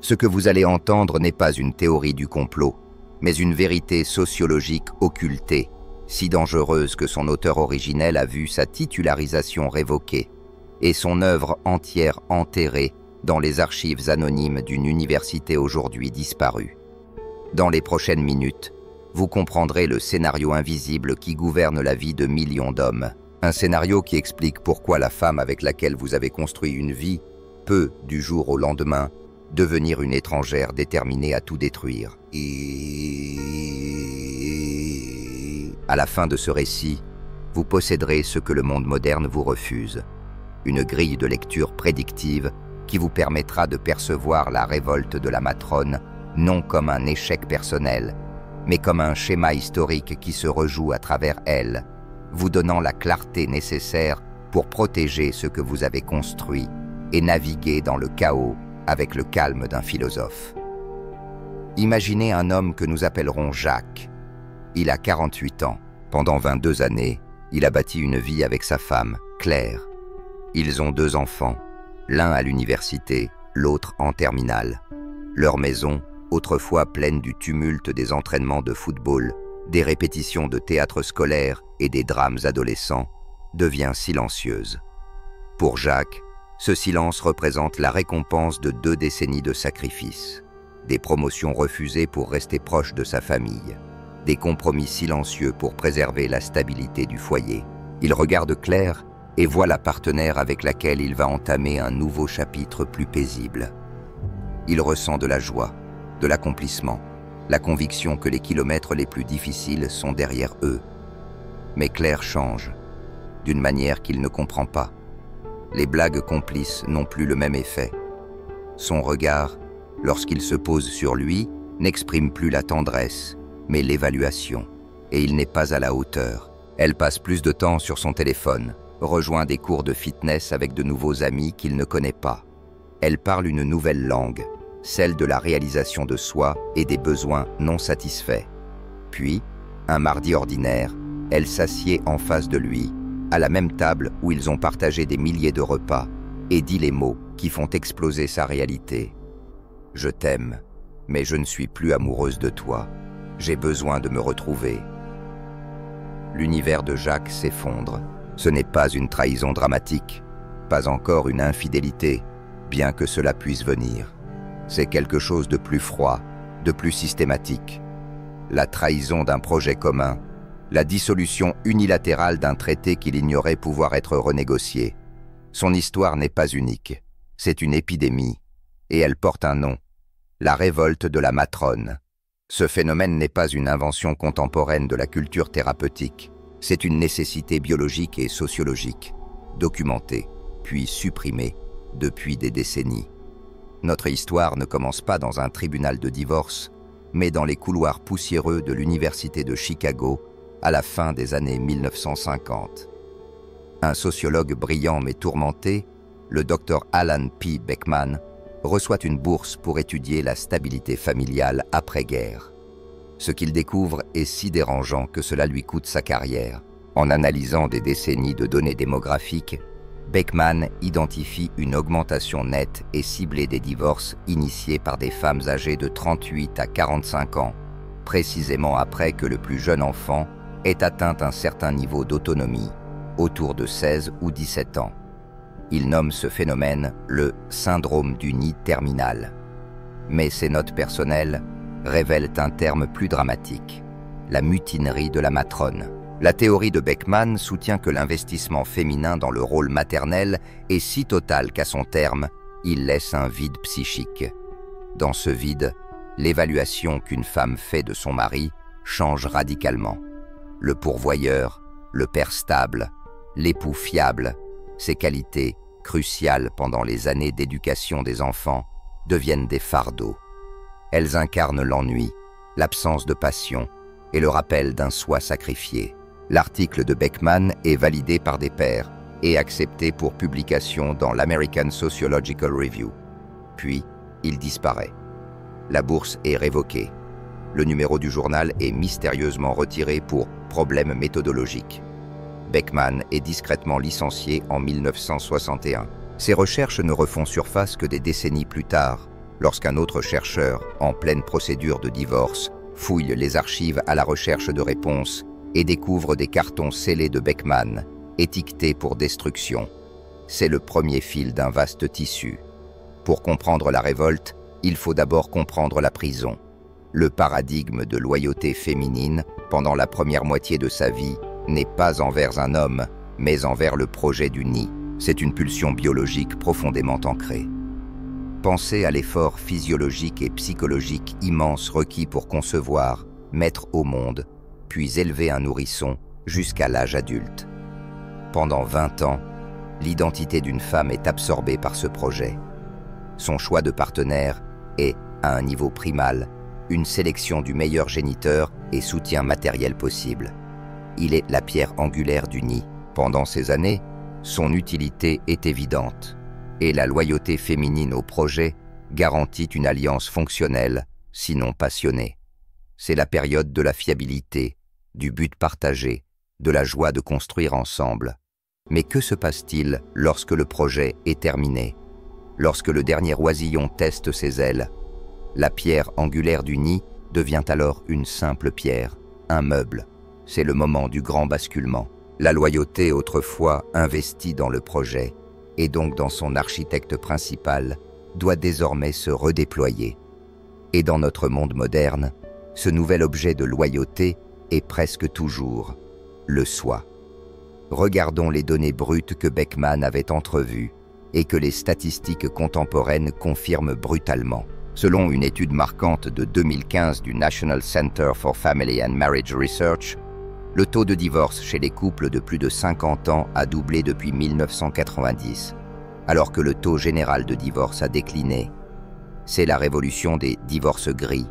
Ce que vous allez entendre n'est pas une théorie du complot, mais une vérité sociologique occultée, si dangereuse que son auteur originel a vu sa titularisation révoquée et son œuvre entière enterrée dans les archives anonymes d'une université aujourd'hui disparue. Dans les prochaines minutes, vous comprendrez le scénario invisible qui gouverne la vie de millions d'hommes. Un scénario qui explique pourquoi la femme avec laquelle vous avez construit une vie peut, du jour au lendemain, devenir une étrangère déterminée à tout détruire. À la fin de ce récit, vous posséderez ce que le monde moderne vous refuse, une grille de lecture prédictive qui vous permettra de percevoir la révolte de la matrone non comme un échec personnel, mais comme un schéma historique qui se rejoue à travers elle, vous donnant la clarté nécessaire pour protéger ce que vous avez construit et naviguer dans le chaos avec le calme d'un philosophe. Imaginez un homme que nous appellerons Jacques. Il a 48 ans. Pendant 22 années, il a bâti une vie avec sa femme, Claire. Ils ont 2 enfants, l'un à l'université, l'autre en terminale. Leur maison, autrefois pleine du tumulte des entraînements de football, des répétitions de théâtre scolaire et des drames adolescents, devient silencieuse. Pour Jacques, ce silence représente la récompense de 2 décennies de sacrifices, des promotions refusées pour rester proche de sa famille, des compromis silencieux pour préserver la stabilité du foyer. Il regarde Claire et voit la partenaire avec laquelle il va entamer un nouveau chapitre plus paisible. Il ressent de la joie, de l'accomplissement, la conviction que les kilomètres les plus difficiles sont derrière eux. Mais Claire change, d'une manière qu'il ne comprend pas. Les blagues complices n'ont plus le même effet. Son regard, lorsqu'il se pose sur lui, n'exprime plus la tendresse, mais l'évaluation, et il n'est pas à la hauteur. Elle passe plus de temps sur son téléphone, rejoint des cours de fitness avec de nouveaux amis qu'il ne connaît pas. Elle parle une nouvelle langue, celle de la réalisation de soi et des besoins non satisfaits. Puis, un mardi ordinaire, elle s'assied en face de lui, à la même table où ils ont partagé des milliers de repas, et dit les mots qui font exploser sa réalité. « Je t'aime, mais je ne suis plus amoureuse de toi. J'ai besoin de me retrouver. » L'univers de Jacques s'effondre. Ce n'est pas une trahison dramatique, pas encore une infidélité, bien que cela puisse venir. C'est quelque chose de plus froid, de plus systématique. La trahison d'un projet commun, la dissolution unilatérale d'un traité qu'il ignorait pouvoir être renégocié. Son histoire n'est pas unique, c'est une épidémie, et elle porte un nom, la révolte de la matrone. Ce phénomène n'est pas une invention contemporaine de la culture thérapeutique, c'est une nécessité biologique et sociologique, documentée, puis supprimée, depuis des décennies. Notre histoire ne commence pas dans un tribunal de divorce, mais dans les couloirs poussiéreux de l'université de Chicago à la fin des années 1950. Un sociologue brillant mais tourmenté, le Dr Alan P. Beckman, reçoit une bourse pour étudier la stabilité familiale après-guerre. Ce qu'il découvre est si dérangeant que cela lui coûte sa carrière. En analysant des décennies de données démographiques, Beckman identifie une augmentation nette et ciblée des divorces initiés par des femmes âgées de 38 à 45 ans, précisément après que le plus jeune enfant ait atteint un certain niveau d'autonomie, autour de 16 ou 17 ans. Il nomme ce phénomène le « syndrome du nid terminal ». Mais ses notes personnelles révèlent un terme plus dramatique, la mutinerie de la matrone. La théorie de Beckman soutient que l'investissement féminin dans le rôle maternel est si total qu'à son terme, il laisse un vide psychique. Dans ce vide, l'évaluation qu'une femme fait de son mari change radicalement. Le pourvoyeur, le père stable, l'époux fiable, ces qualités, cruciales pendant les années d'éducation des enfants, deviennent des fardeaux. Elles incarnent l'ennui, l'absence de passion et le rappel d'un soi sacrifié. L'article de Beckman est validé par des pairs et accepté pour publication dans l'American Sociological Review. Puis, il disparaît. La bourse est révoquée. Le numéro du journal est mystérieusement retiré pour problème méthodologique. Beckman est discrètement licencié en 1961. Ses recherches ne refont surface que des décennies plus tard, lorsqu'un autre chercheur, en pleine procédure de divorce, fouille les archives à la recherche de réponses et découvre des cartons scellés de Beckman, étiquetés pour destruction. C'est le premier fil d'un vaste tissu. Pour comprendre la révolte, il faut d'abord comprendre la prison. Le paradigme de loyauté féminine, pendant la première moitié de sa vie, n'est pas envers un homme, mais envers le projet du nid. C'est une pulsion biologique profondément ancrée. Pensez à l'effort physiologique et psychologique immense requis pour concevoir, mettre au monde, puis élever un nourrisson jusqu'à l'âge adulte. Pendant 20 ans, l'identité d'une femme est absorbée par ce projet. Son choix de partenaire est, à un niveau primal, une sélection du meilleur géniteur et soutien matériel possible. Il est la pierre angulaire du nid. Pendant ces années, son utilité est évidente, et la loyauté féminine au projet garantit une alliance fonctionnelle, sinon passionnée. C'est la période de la fiabilité, du but partagé, de la joie de construire ensemble. Mais que se passe-t-il lorsque le projet est terminé? Lorsque le dernier oisillon teste ses ailes, la pierre angulaire du nid devient alors une simple pierre, un meuble. C'est le moment du grand basculement. La loyauté autrefois investie dans le projet, et donc dans son architecte principal, doit désormais se redéployer. Et dans notre monde moderne, ce nouvel objet de loyauté est presque toujours le soi. Regardons les données brutes que Beckman avait entrevues et que les statistiques contemporaines confirment brutalement. Selon une étude marquante de 2015 du National Center for Family and Marriage Research, le taux de divorce chez les couples de plus de 50 ans a doublé depuis 1990, alors que le taux général de divorce a décliné. C'est la révolution des divorces gris.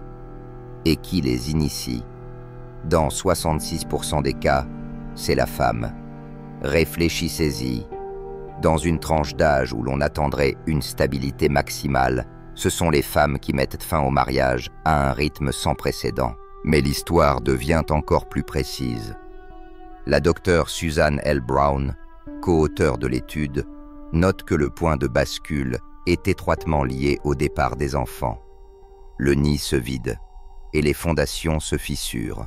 Et qui les initie? Dans 66% des cas, c'est la femme. Réfléchissez-y. Dans une tranche d'âge où l'on attendrait une stabilité maximale, ce sont les femmes qui mettent fin au mariage à un rythme sans précédent. Mais l'histoire devient encore plus précise. La docteure Susan L. Brown, co-auteure de l'étude, note que le point de bascule est étroitement lié au départ des enfants. Le nid se vide et les fondations se fissurent.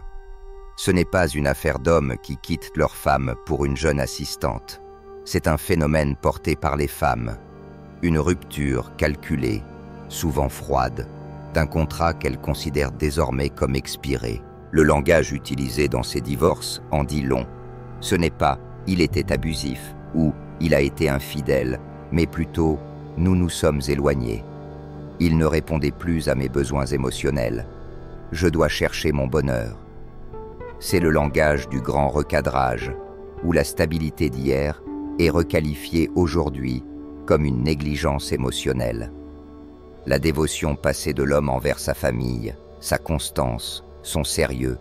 Ce n'est pas une affaire d'hommes qui quittent leur femme pour une jeune assistante. C'est un phénomène porté par les femmes. Une rupture calculée, souvent froide, d'un contrat qu'elles considèrent désormais comme expiré. Le langage utilisé dans ces divorces en dit long. Ce n'est pas « il était abusif » ou « il a été infidèle », mais plutôt « nous nous sommes éloignés ». Il ne répondait plus à mes besoins émotionnels. Je dois chercher mon bonheur. C'est le langage du grand recadrage, où la stabilité d'hier est requalifiée aujourd'hui comme une négligence émotionnelle. La dévotion passée de l'homme envers sa famille, sa constance, son sérieux,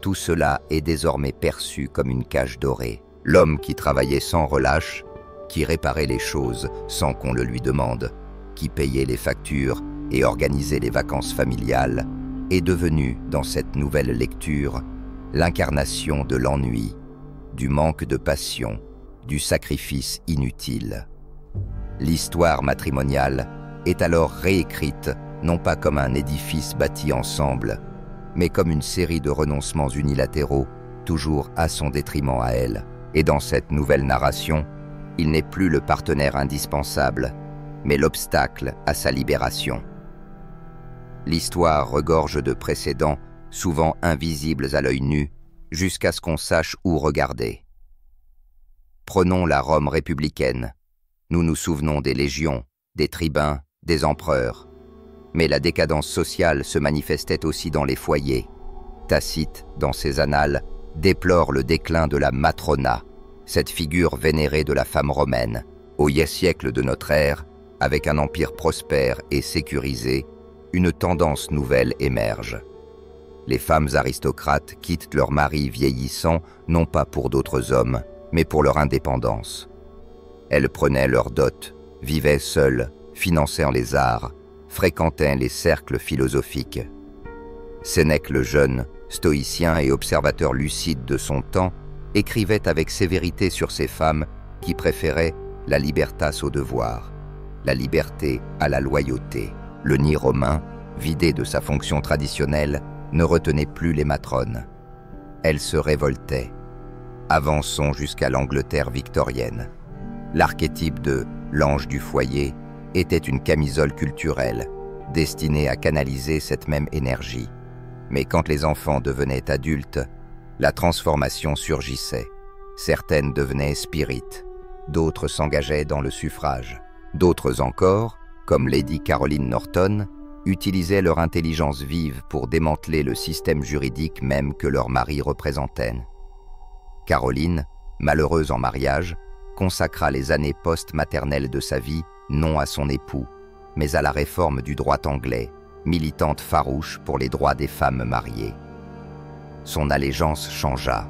tout cela est désormais perçu comme une cage dorée. L'homme qui travaillait sans relâche, qui réparait les choses sans qu'on le lui demande, qui payait les factures et organisait les vacances familiales, est devenu, dans cette nouvelle lecture, l'incarnation de l'ennui, du manque de passion, du sacrifice inutile. L'histoire matrimoniale est alors réécrite, non pas comme un édifice bâti ensemble, mais comme une série de renoncements unilatéraux, toujours à son détriment à elle. Et dans cette nouvelle narration, il n'est plus le partenaire indispensable, mais l'obstacle à sa libération. L'histoire regorge de précédents, souvent invisibles à l'œil nu, jusqu'à ce qu'on sache où regarder. Prenons la Rome républicaine. Nous nous souvenons des légions, des tribuns, des empereurs. Mais la décadence sociale se manifestait aussi dans les foyers. Tacite, dans ses annales, déplore le déclin de la matrona, cette figure vénérée de la femme romaine. Au siècle de notre ère, avec un empire prospère et sécurisé, une tendance nouvelle émerge. Les femmes aristocrates quittent leurs maris vieillissants non pas pour d'autres hommes, mais pour leur indépendance. Elles prenaient leur dot, vivaient seules, finançaient les arts, fréquentaient les cercles philosophiques. Sénèque le jeune, stoïcien et observateur lucide de son temps, écrivait avec sévérité sur ces femmes qui préféraient la libertas au devoir, la liberté à la loyauté. Le nid romain, vidé de sa fonction traditionnelle, ne retenait plus les matrones. Elles se révoltaient. Avançons jusqu'à l'Angleterre victorienne. L'archétype de l'ange du foyer était une camisole culturelle, destinée à canaliser cette même énergie. Mais quand les enfants devenaient adultes, la transformation surgissait. Certaines devenaient spirites, d'autres s'engageaient dans le suffrage. D'autres encore, comme Lady Caroline Norton, utilisaient leur intelligence vive pour démanteler le système juridique même que leur mari représentait. Caroline, malheureuse en mariage, consacra les années post-maternelles de sa vie non à son époux, mais à la réforme du droit anglais, militante farouche pour les droits des femmes mariées. Son allégeance changea,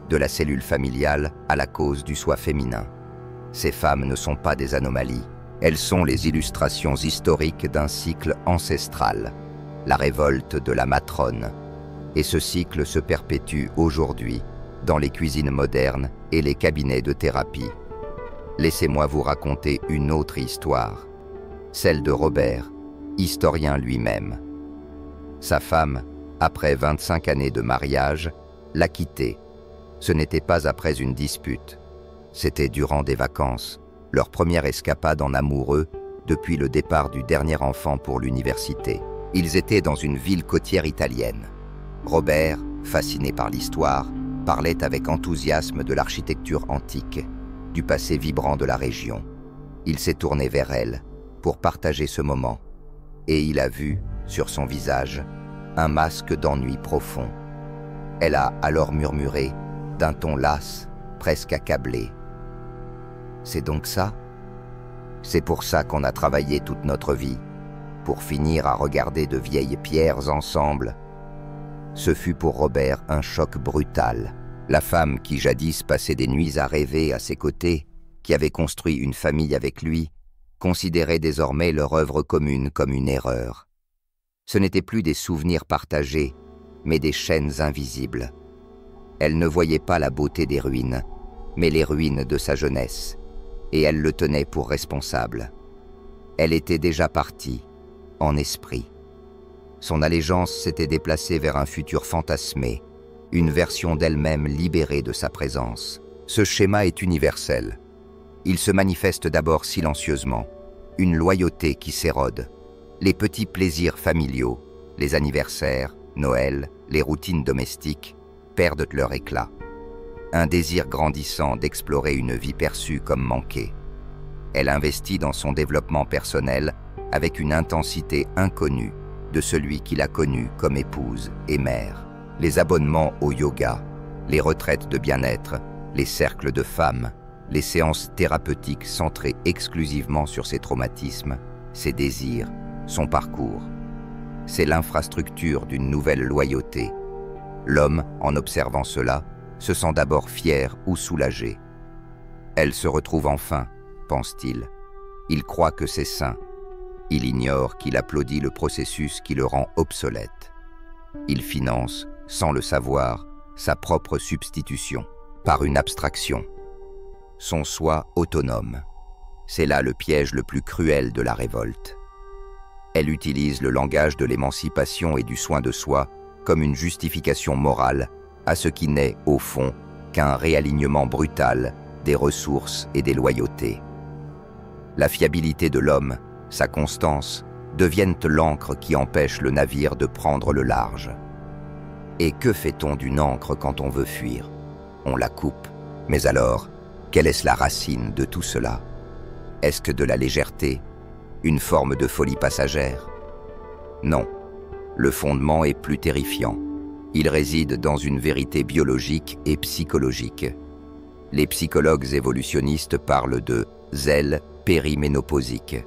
de la cellule familiale à la cause du soi féminin. Ces femmes ne sont pas des anomalies, elles sont les illustrations historiques d'un cycle ancestral, la révolte de la matrone. Et ce cycle se perpétue aujourd'hui dans les cuisines modernes et les cabinets de thérapie. Laissez-moi vous raconter une autre histoire, celle de Robert, historien lui-même. Sa femme, après 25 années de mariage, l'a quitté. Ce n'était pas après une dispute, c'était durant des vacances, leur première escapade en amoureux depuis le départ du dernier enfant pour l'université. Ils étaient dans une ville côtière italienne. Robert, fasciné par l'histoire, parlait avec enthousiasme de l'architecture antique, du passé vibrant de la région. Il s'est tourné vers elle pour partager ce moment, et il a vu, sur son visage, un masque d'ennui profond. Elle a alors murmuré, d'un ton las, presque accablé. « C'est donc ça ? C'est pour ça qu'on a travaillé toute notre vie, pour finir à regarder de vieilles pierres ensemble. » Ce fut pour Robert un choc brutal. La femme qui jadis passait des nuits à rêver à ses côtés, qui avait construit une famille avec lui, considérait désormais leur œuvre commune comme une erreur. Ce n'étaient plus des souvenirs partagés, mais des chaînes invisibles. Elle ne voyait pas la beauté des ruines, mais les ruines de sa jeunesse, et elle le tenait pour responsable. Elle était déjà partie, en esprit. Son allégeance s'était déplacée vers un futur fantasmé, une version d'elle-même libérée de sa présence. Ce schéma est universel. Il se manifeste d'abord silencieusement, une loyauté qui s'érode, les petits plaisirs familiaux, les anniversaires, Noël, les routines domestiques, perdent leur éclat. Un désir grandissant d'explorer une vie perçue comme manquée. Elle investit dans son développement personnel avec une intensité inconnue de celui qui l'a connue comme épouse et mère. Les abonnements au yoga, les retraites de bien-être, les cercles de femmes, les séances thérapeutiques centrées exclusivement sur ses traumatismes, ses désirs, son parcours. C'est l'infrastructure d'une nouvelle loyauté. L'homme, en observant cela, se sent d'abord fier ou soulagé. Elle se retrouve enfin, pense-t-il. Il croit que c'est sain. Il ignore qu'il applaudit le processus qui le rend obsolète. Il finance, sans le savoir, sa propre substitution, par une abstraction. Son soi autonome. C'est là le piège le plus cruel de la révolte. Elle utilise le langage de l'émancipation et du soin de soi comme une justification morale à ce qui n'est, au fond, qu'un réalignement brutal des ressources et des loyautés. La fiabilité de l'homme, sa constance, deviennent l'encre qui empêche le navire de prendre le large. Et que fait-on d'une ancre quand on veut fuir? On la coupe. Mais alors, quelle est la racine de tout cela? Est-ce que de la légèreté? Une forme de folie passagère? Non. Le fondement est plus terrifiant. Il réside dans une vérité biologique et psychologique. Les psychologues évolutionnistes parlent de zèle périménopausique.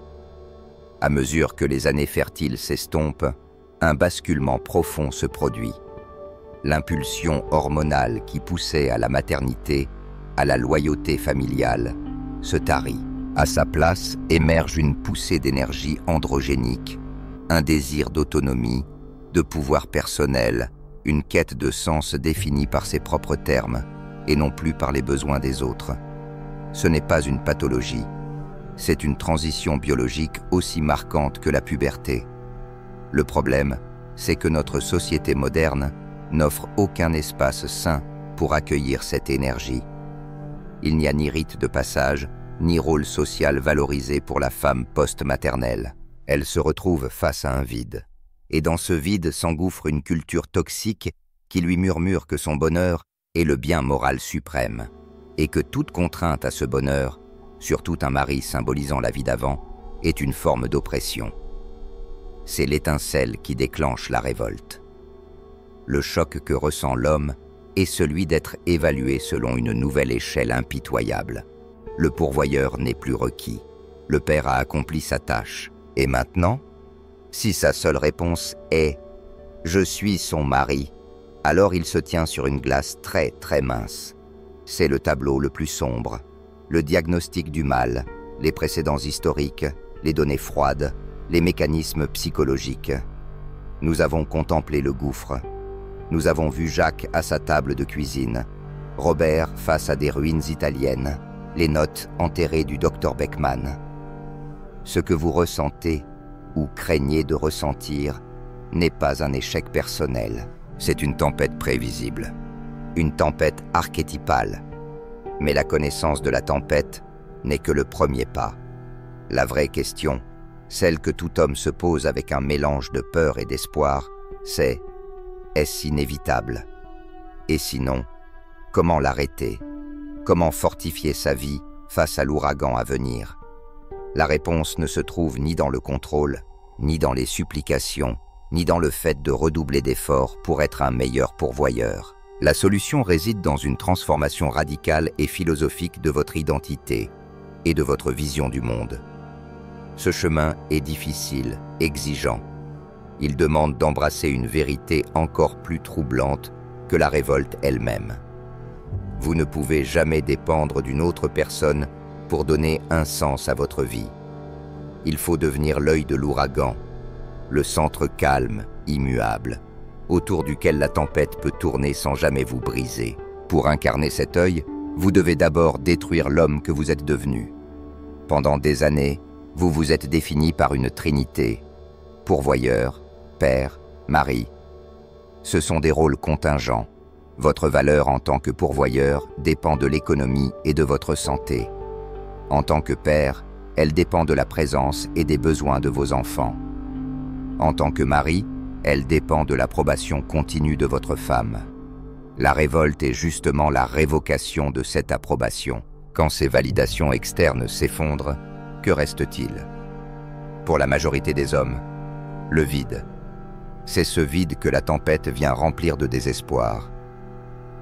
À mesure que les années fertiles s'estompent, un basculement profond se produit. L'impulsion hormonale qui poussait à la maternité, à la loyauté familiale, se tarit. À sa place émerge une poussée d'énergie androgénique, un désir d'autonomie, de pouvoir personnel, une quête de sens définie par ses propres termes et non plus par les besoins des autres. Ce n'est pas une pathologie, C'est une transition biologique aussi marquante que la puberté. Le problème, c'est que notre société moderne n'offre aucun espace sain pour accueillir cette énergie. Il n'y a ni rite de passage, ni rôle social valorisé pour la femme post-maternelle. Elle se retrouve face à un vide. Et dans ce vide s'engouffre une culture toxique qui lui murmure que son bonheur est le bien moral suprême, et que toute contrainte à ce bonheur, surtout un mari symbolisant la vie d'avant, est une forme d'oppression. C'est l'étincelle qui déclenche la révolte. Le choc que ressent l'homme est celui d'être évalué selon une nouvelle échelle impitoyable. Le pourvoyeur n'est plus requis. Le père a accompli sa tâche. Et maintenant, si sa seule réponse est « Je suis son mari », alors il se tient sur une glace très très mince. C'est le tableau le plus sombre, le diagnostic du mal, les précédents historiques, les données froides, les mécanismes psychologiques. Nous avons contemplé le gouffre. Nous avons vu Jacques à sa table de cuisine, Robert face à des ruines italiennes, les notes enterrées du docteur Beckmann. Ce que vous ressentez ou craignez de ressentir n'est pas un échec personnel. C'est une tempête prévisible, une tempête archétypale. Mais la connaissance de la tempête n'est que le premier pas. La vraie question, celle que tout homme se pose avec un mélange de peur et d'espoir, c'est « est-ce inévitable ?» Et sinon, comment l'arrêter? Comment fortifier sa vie face à l'ouragan à venir? La réponse ne se trouve ni dans le contrôle, ni dans les supplications, ni dans le fait de redoubler d'efforts pour être un meilleur pourvoyeur. La solution réside dans une transformation radicale et philosophique de votre identité et de votre vision du monde. Ce chemin est difficile, exigeant. Il demande d'embrasser une vérité encore plus troublante que la révolte elle-même. Vous ne pouvez jamais dépendre d'une autre personne pour donner un sens à votre vie. Il faut devenir l'œil de l'ouragan, le centre calme, immuable, autour duquel la tempête peut tourner sans jamais vous briser. Pour incarner cet œil, vous devez d'abord détruire l'homme que vous êtes devenu. Pendant des années, vous vous êtes défini par une trinité, pourvoyeur, père, mari. Ce sont des rôles contingents. Votre valeur en tant que pourvoyeur dépend de l'économie et de votre santé. En tant que père, elle dépend de la présence et des besoins de vos enfants. En tant que mari, elle dépend de l'approbation continue de votre femme. La révolte est justement la révocation de cette approbation. Quand ces validations externes s'effondrent, que reste-t-il? Pour la majorité des hommes, le vide. C'est ce vide que la tempête vient remplir de désespoir.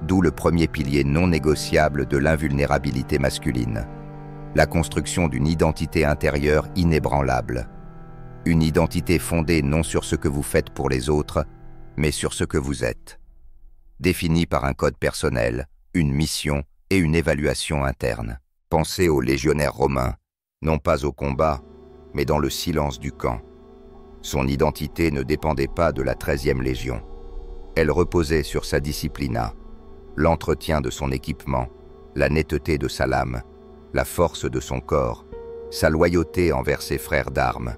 D'où le premier pilier non négociable de l'invulnérabilité masculine. La construction d'une identité intérieure inébranlable. Une identité fondée non sur ce que vous faites pour les autres, mais sur ce que vous êtes. Définie par un code personnel, une mission et une évaluation interne. Pensez aux légionnaires romains, non pas au combat, mais dans le silence du camp. Son identité ne dépendait pas de la 13e Légion. Elle reposait sur sa disciplina, l'entretien de son équipement, la netteté de sa lame, la force de son corps, sa loyauté envers ses frères d'armes.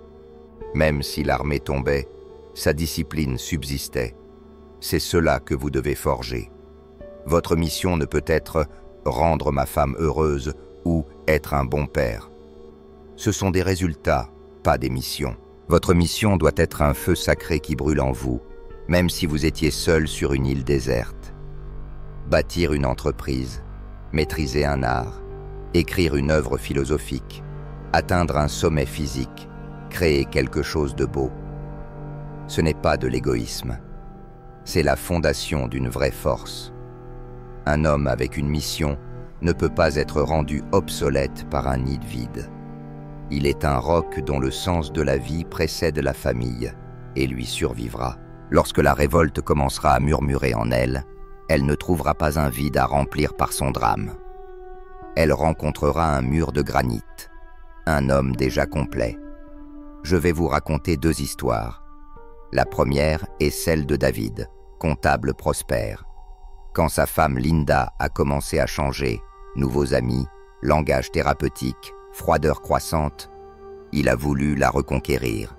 Même si l'armée tombait, sa discipline subsistait. C'est cela que vous devez forger. Votre mission ne peut être « rendre ma femme heureuse » ou « être un bon père ». Ce sont des résultats, pas des missions. Votre mission doit être un feu sacré qui brûle en vous, même si vous étiez seul sur une île déserte. Bâtir une entreprise, maîtriser un art, écrire une œuvre philosophique, atteindre un sommet physique, créer quelque chose de beau. Ce n'est pas de l'égoïsme. C'est la fondation d'une vraie force. Un homme avec une mission ne peut pas être rendu obsolète par un nid vide. Il est un roc dont le sens de la vie précède la famille et lui survivra. Lorsque la révolte commencera à murmurer en elle, elle ne trouvera pas un vide à remplir par son drame. Elle rencontrera un mur de granit, un homme déjà complet. Je vais vous raconter 2 histoires. La première est celle de David, comptable prospère. Quand sa femme Linda a commencé à changer, nouveaux amis, langage thérapeutique, froideur croissante, il a voulu la reconquérir.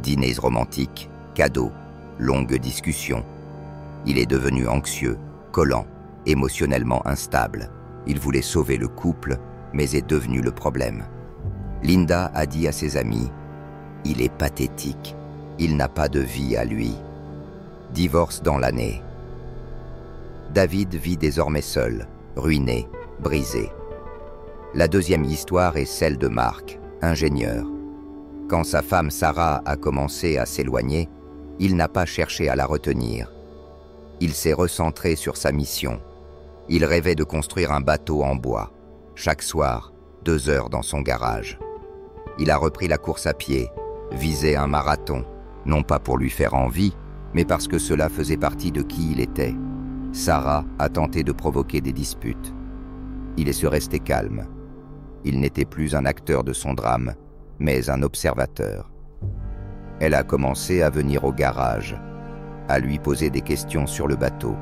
Dîners romantiques, cadeaux, longues discussions. Il est devenu anxieux, collant, émotionnellement instable. Il voulait sauver le couple, mais est devenu le problème. Linda a dit à ses amis, « Il est pathétique, il n'a pas de vie à lui. » Divorce dans l'année. David vit désormais seul, ruiné, brisé. La deuxième histoire est celle de Mark, ingénieur. Quand sa femme Sarah a commencé à s'éloigner, il n'a pas cherché à la retenir. Il s'est recentré sur sa mission. Il rêvait de construire un bateau en bois, chaque soir, 2 heures dans son garage. Il a repris la course à pied, visé un marathon, non pas pour lui faire envie, mais parce que cela faisait partie de qui il était. Sarah a tenté de provoquer des disputes. Il est su rester calme. Il n'était plus un acteur de son drame, mais un observateur. Elle a commencé à venir au garage, à lui poser des questions sur le bateau.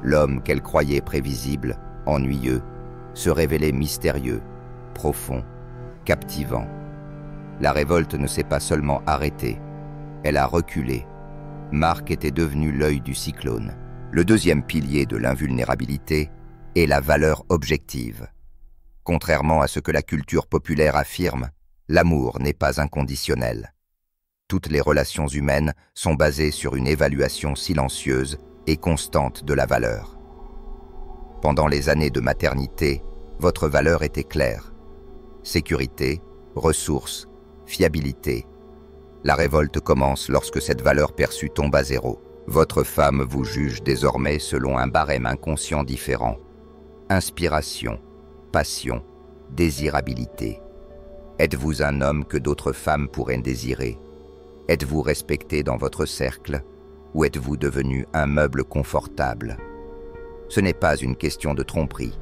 L'homme qu'elle croyait prévisible, ennuyeux, se révélait mystérieux, profond, captivant. La révolte ne s'est pas seulement arrêtée, elle a reculé. Mark était devenu l'œil du cyclone. Le deuxième pilier de l'invulnérabilité est la valeur objective. Contrairement à ce que la culture populaire affirme, l'amour n'est pas inconditionnel. Toutes les relations humaines sont basées sur une évaluation silencieuse et constante de la valeur. Pendant les années de maternité, votre valeur était claire. Sécurité, ressources, fiabilité. La révolte commence lorsque cette valeur perçue tombe à zéro. Votre femme vous juge désormais selon un barème inconscient différent. Inspiration, passion, désirabilité. Êtes-vous un homme que d'autres femmes pourraient désirer? Êtes-vous respecté dans votre cercle? Ou êtes-vous devenu un meuble confortable? Ce n'est pas une question de tromperie,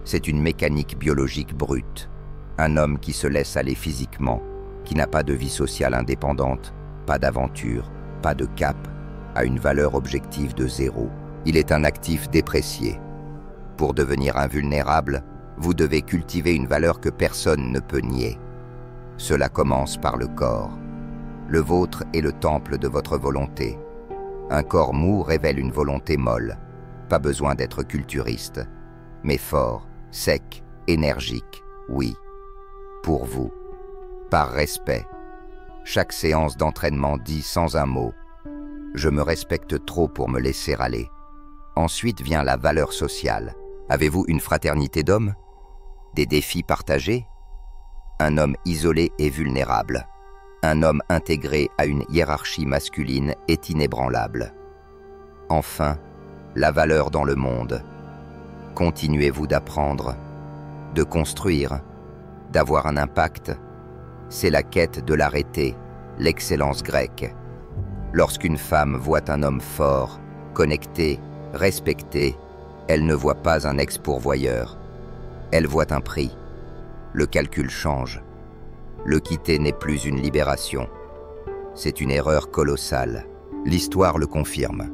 c'est une mécanique biologique brute. Un homme qui se laisse aller physiquement, qui n'a pas de vie sociale indépendante, pas d'aventure, pas de cap, a une valeur objective de 0. Il est un actif déprécié. Pour devenir invulnérable, vous devez cultiver une valeur que personne ne peut nier. Cela commence par le corps. Le vôtre est le temple de votre volonté. Un corps mou révèle une volonté molle. Pas besoin d'être culturiste, mais fort, sec, énergique, oui. Pour vous, par respect. Chaque séance d'entraînement dit sans un mot « Je me respecte trop pour me laisser aller ». Ensuite vient la valeur sociale. Avez-vous une fraternité d'hommes? Des défis partagés? Un homme isolé et vulnérable. Un homme intégré à une hiérarchie masculine est inébranlable. Enfin, la valeur dans le monde. Continuez-vous d'apprendre, de construire, d'avoir un impact? C'est la quête de l'arrêté, l'excellence grecque. Lorsqu'une femme voit un homme fort, connecté, respecté, elle ne voit pas un ex-pourvoyeur. Elle voit un prix. Le calcul change. Le quitter n'est plus une libération. C'est une erreur colossale. L'histoire le confirme.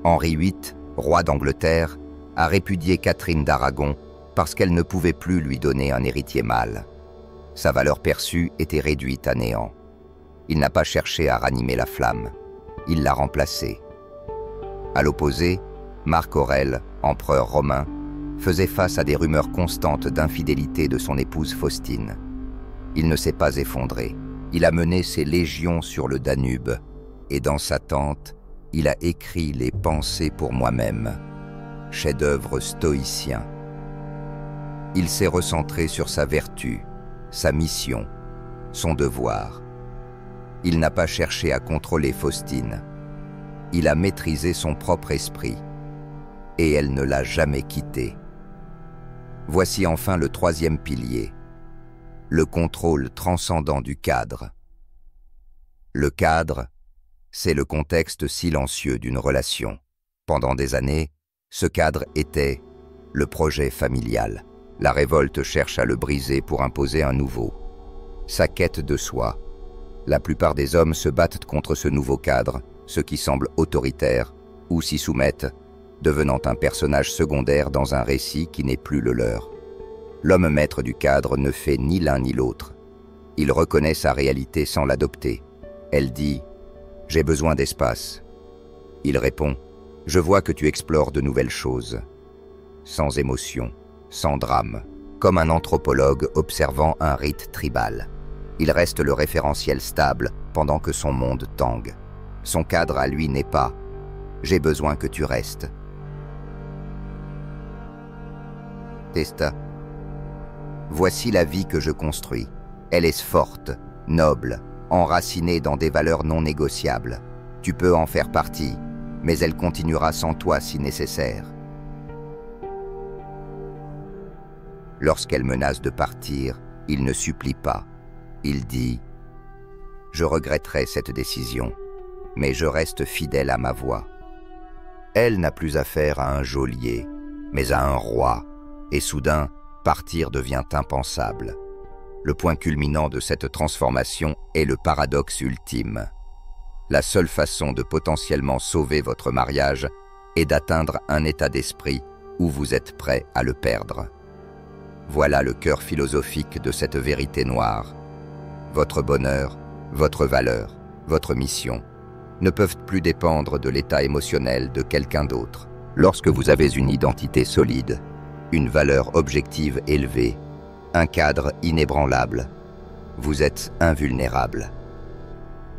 Henri VIII, roi d'Angleterre, a répudié Catherine d'Aragon parce qu'elle ne pouvait plus lui donner un héritier mâle. Sa valeur perçue était réduite à néant. Il n'a pas cherché à ranimer la flamme. Il l'a remplacée. À l'opposé, Marc Aurèle, empereur romain, faisait face à des rumeurs constantes d'infidélité de son épouse Faustine. Il ne s'est pas effondré. Il a mené ses légions sur le Danube et dans sa tente, il a écrit les Pensées pour moi-même, chef-d'œuvre stoïcien. Il s'est recentré sur sa vertu, sa mission, son devoir. Il n'a pas cherché à contrôler Faustine. Il a maîtrisé son propre esprit et elle ne l'a jamais quitté. Voici enfin le troisième pilier, le contrôle transcendant du cadre. Le cadre, c'est le contexte silencieux d'une relation. Pendant des années, ce cadre était le projet familial. La révolte cherche à le briser pour imposer un nouveau. Sa quête de soi. La plupart des hommes se battent contre ce nouveau cadre, ceux qui semblent autoritaires ou s'y soumettent, devenant un personnage secondaire dans un récit qui n'est plus le leur. L'homme maître du cadre ne fait ni l'un ni l'autre. Il reconnaît sa réalité sans l'adopter. Elle dit « J'ai besoin d'espace ». Il répond « Je vois que tu explores de nouvelles choses ». Sans émotion, sans drame, comme un anthropologue observant un rite tribal. Il reste le référentiel stable pendant que son monde tangue. Son cadre à lui n'est pas « J'ai besoin que tu restes ». Testa. Voici la vie que je construis. Elle est forte, noble, enracinée dans des valeurs non négociables. Tu peux en faire partie, mais elle continuera sans toi si nécessaire. Lorsqu'elle menace de partir, il ne supplie pas. Il dit « Je regretterai cette décision, mais je reste fidèle à ma voix. » Elle n'a plus affaire à un geôlier, mais à un roi, et soudain, partir devient impensable. Le point culminant de cette transformation est le paradoxe ultime. La seule façon de potentiellement sauver votre mariage est d'atteindre un état d'esprit où vous êtes prêt à le perdre. Voilà le cœur philosophique de cette vérité noire. Votre bonheur, votre valeur, votre mission ne peuvent plus dépendre de l'état émotionnel de quelqu'un d'autre. Lorsque vous avez une identité solide, une valeur objective élevée, un cadre inébranlable, vous êtes invulnérable.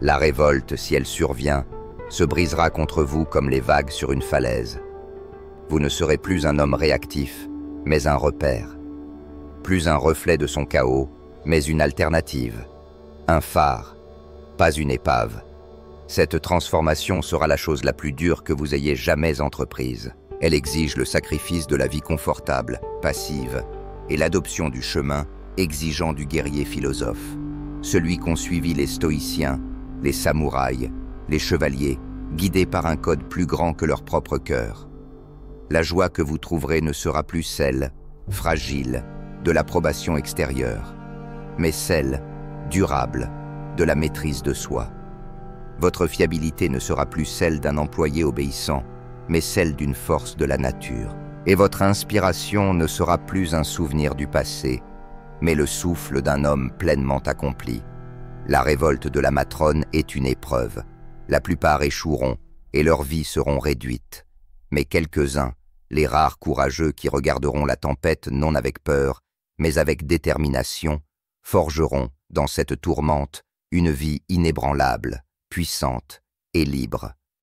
La révolte, si elle survient, se brisera contre vous comme les vagues sur une falaise. Vous ne serez plus un homme réactif, mais un repère. Plus un reflet de son chaos, mais une alternative. Un phare, pas une épave. Cette transformation sera la chose la plus dure que vous ayez jamais entreprise. Elle exige le sacrifice de la vie confortable, passive, et l'adoption du chemin exigeant du guerrier philosophe, celui qu'ont suivi les stoïciens, les samouraïs, les chevaliers, guidés par un code plus grand que leur propre cœur. La joie que vous trouverez ne sera plus celle, fragile, de l'approbation extérieure, mais celle, durable, de la maîtrise de soi. Votre fiabilité ne sera plus celle d'un employé obéissant, mais celle d'une force de la nature. Et votre inspiration ne sera plus un souvenir du passé, mais le souffle d'un homme pleinement accompli. La révolte de la matrone est une épreuve. La plupart échoueront et leurs vies seront réduites. Mais quelques-uns, les rares courageux qui regarderont la tempête non avec peur, mais avec détermination, forgeront, dans cette tourmente, une vie inébranlable, puissante et libre.